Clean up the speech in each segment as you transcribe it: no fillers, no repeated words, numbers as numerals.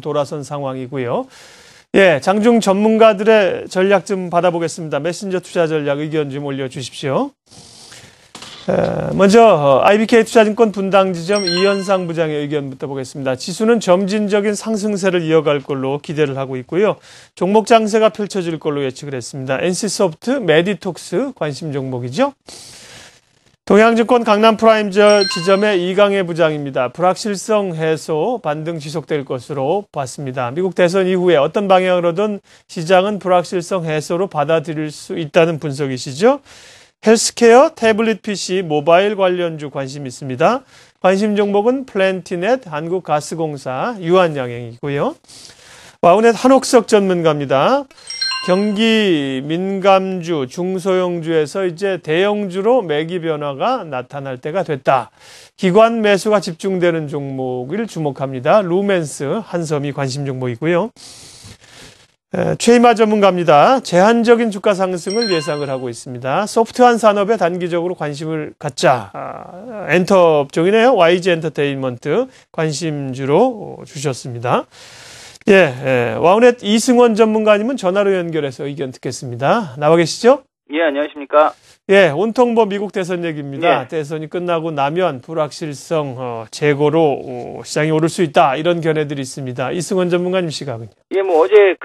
돌아선 상황이고요. 예, 장중 전문가들의 전략 좀 받아보겠습니다. 메신저 투자 전략 의견 좀 올려주십시오. 먼저 IBK투자증권 분당지점 이현상 부장의 의견부터 보겠습니다. 지수는 점진적인 상승세를 이어갈 걸로 기대를 하고 있고요. 종목 장세가 펼쳐질 걸로 예측을 했습니다. NC소프트, 메디톡스 관심 종목이죠. 동양증권 강남프라임 지점의 이강혜 부장입니다. 불확실성 해소 반등 지속될 것으로 봤습니다. 미국 대선 이후에 어떤 방향으로든 시장은 불확실성 해소로 받아들일 수 있다는 분석이시죠. 헬스케어, 태블릿 PC, 모바일 관련주 관심 있습니다. 관심 종목은 플랜티넷, 한국가스공사, 유한양행이고요. 와우넷 한옥석 전문가입니다. 경기 민감주, 중소형주에서 이제 대형주로 매기 변화가 나타날 때가 됐다. 기관 매수가 집중되는 종목을 주목합니다. 루멘스, 한섬이 관심 종목이고요. 최이마 전문가입니다. 제한적인 주가 상승을 예상을 하고 있습니다. 소프트한 산업에 단기적으로 관심을 갖자. 엔터 업종이네요. YG 엔터테인먼트 관심주로 주셨습니다. 와우넷 이승원 전문가님은 전화로 연결해서 의견 듣겠습니다. 나와 계시죠? 예, 안녕하십니까? 예, 온통 미국 대선 얘기입니다. 예. 대선이 끝나고 나면 불확실성 제고로 시장이 오를 수 있다. 이런 견해들이 있습니다. 이승원 전문가님 시각은요? 예, 어제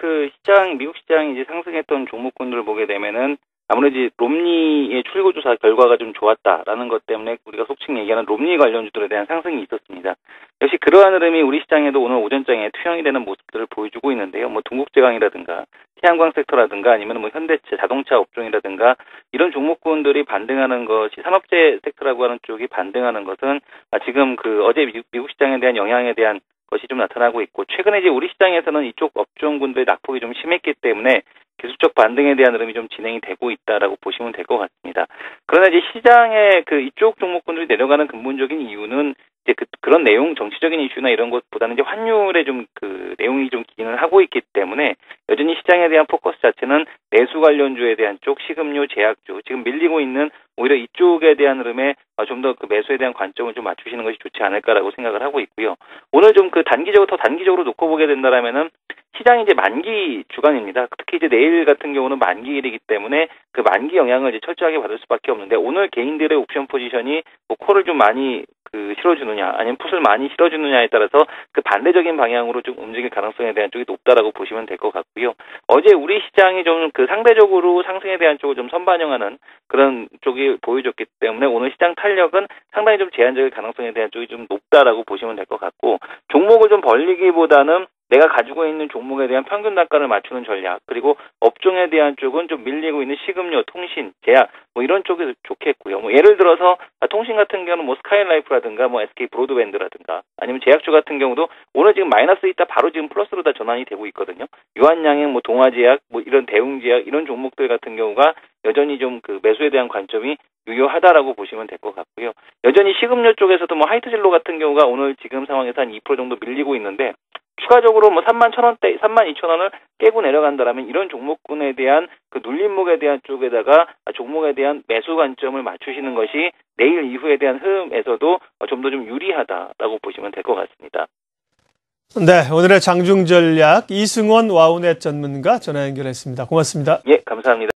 미국 시장이 이제 상승했던 종목군들을 보게 되면은 아무래도 이제 롬니의 출구조사 결과가 좀 좋았다라는 것 때문에 우리가 속칭 얘기하는 롬니 관련주들에 대한 상승이 있었습니다. 역시 그러한 흐름이 우리 시장에도 오늘 오전장에 투영이 되는 모습들을 보여주고 있는데요. 동국제강이라든가 태양광 섹터라든가 아니면 현대차, 자동차 업종이라든가 이런 종목군들이 반등하는 것이 산업재 섹터라고 하는 쪽이 반등하는 것은 지금 어제 미국 시장에 대한 영향에 대한 것이 좀 나타나고 있고 최근에 이제 우리 시장에서는 이쪽 업종군들의 낙폭이 좀 심했기 때문에 기술적 반등에 대한 흐름이 좀 진행이 되고 있다라고 보시면 될 것 같습니다. 그러나 이제 시장의 이쪽 종목군들이 내려가는 근본적인 이유는 이제 그런 내용, 정치적인 이슈나 이런 것보다는 이제 환율의 내용이 좀 기인을 하고 있기 때문에 여전히 시장에 대한 포커스 자체는 내수 관련주에 대한 쪽, 식음료, 제약주, 지금 밀리고 있는 오히려 이쪽에 대한 흐름에 좀 더 매수에 대한 관점을 좀 맞추시는 것이 좋지 않을까라고 생각을 하고 있고요. 오늘 좀 더 단기적으로 놓고 보게 된다라면은 시장이 이제 만기 주간입니다. 특히 이제 내일 같은 경우는 만기일이기 때문에 그 만기 영향을 이제 철저하게 받을 수밖에 없는데 오늘 개인들의 옵션 포지션이 콜을 좀 많이 실어주느냐 아니면 풋을 많이 실어주느냐에 따라서 반대적인 방향으로 좀 움직일 가능성에 대한 쪽이 높다라고 보시면 될 것 같고요. 어제 우리 시장이 좀 상대적으로 상승에 대한 쪽을 좀 선반영하는 그런 쪽이 보여줬기 때문에 오늘 시장 탄력은 상당히 좀 제한적일 가능성에 대한 쪽이 좀 높다라고 보시면 될 것 같고 종목을 좀 벌리기보다는 내가 가지고 있는 종목에 대한 평균 단가를 맞추는 전략, 그리고 업종에 대한 쪽은 좀 밀리고 있는 식음료, 통신, 제약, 이런 쪽이 좋겠고요. 예를 들어서, 통신 같은 경우는 스카이라이프라든가, SK 브로드밴드라든가, 아니면 제약주 같은 경우도 오늘 지금 마이너스 있다 바로 지금 플러스로 다 전환이 되고 있거든요. 유한양행, 동아제약, 이런 대웅제약, 이런 종목들 같은 경우가 여전히 좀 매수에 대한 관점이 유효하다라고 보시면 될 것 같고요. 여전히 식음료 쪽에서도 하이트진로 같은 경우가 오늘 지금 상황에서 한 2% 정도 밀리고 있는데, 추가적으로 31,000원대, 32,000원을 깨고 내려간다라면 이런 종목군에 대한 눌림목에 대한 쪽에다가 종목에 대한 매수 관점을 맞추시는 것이 내일 이후에 대한 흐름에서도 좀 더 좀 유리하다라고 보시면 될 것 같습니다. 네, 오늘의 장중 전략 이승원 와우넷 전문가 전화 연결했습니다. 고맙습니다. 예, 감사합니다.